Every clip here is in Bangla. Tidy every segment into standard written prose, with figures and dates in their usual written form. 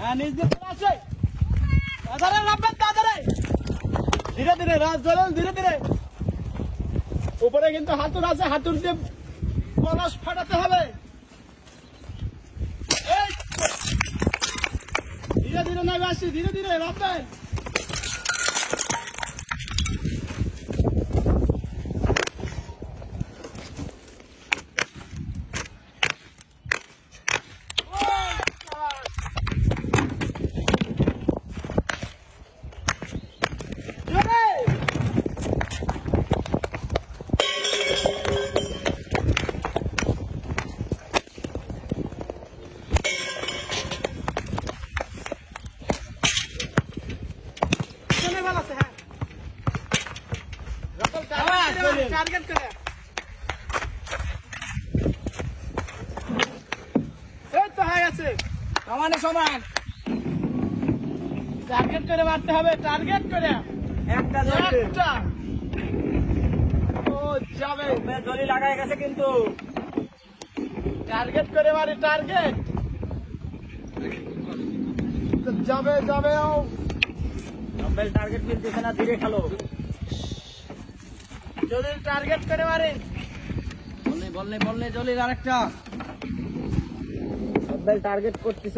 হ্যাঁ নিজ দিয়ে আছে ধীরে ধীরে রাজ ধরেন ধীরে ধীরে উপরে কিন্তু হাতুড় আছে হাতুড় দিয়ে কলস ফাটাতে হবে ধীরে ধীরে নেমে আসি ধীরে ধীরে রাখবেন টার্গেট করে এই তো হয়ে গেছে সমানে সমান টার্গেট করে মারতে হবে টার্গেট করে একটা ও যাবে জলি লাগাই গেছে কিন্তু টার্গেট করে মারি টার্গেট যাবে যাবে ও টার্গেট মিলতেছে না ধীরে খেলো জলির টার্গেট করে মারে বললে বললে জলির আরেকটা বেল টার্গেট করতেছ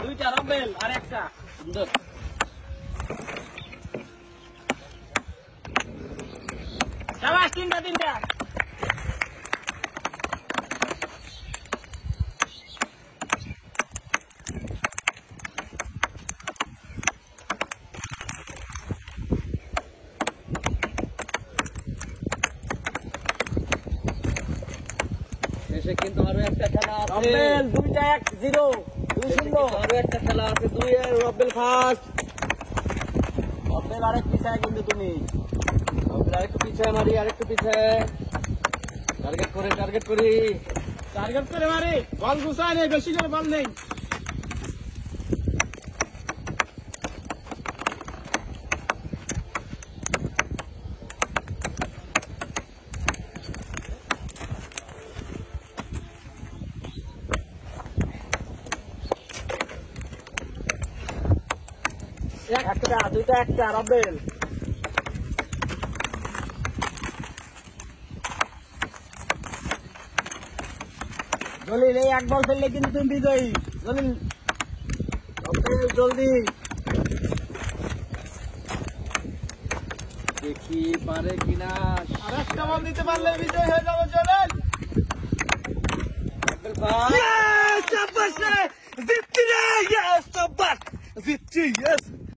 দুইটা রবেল আরেকটা সুন্দর সাবাস তিনটা তিনটা কিন্তু আরো একটা খেলা আছে রবেল 2-1-0 2-0 আরো একটা খেলা আছে 2-1 রবেল ফার্স্ট রবেল আরেক পিছায় কিন্তু তুমি রবেল আরেকটু পিছায় মারি আরেকটু পিছায় টার্গেট করে মারি বল গুছায় নেই বেশি করে বল নেই একটা দুইটা একটা রবেল জলিল এই এক বল ফেললে কিন্তু তুমি বিজয়ী জলিল রবেল জলদি দেখি পারে কিনা আর একটা বল দিতে পারলে বিজয় হয়ে যাবে জলিল রবেল ভাই শাবাশ জিতছি রে ইয়েস শাবাশ জিতছি ইয়েস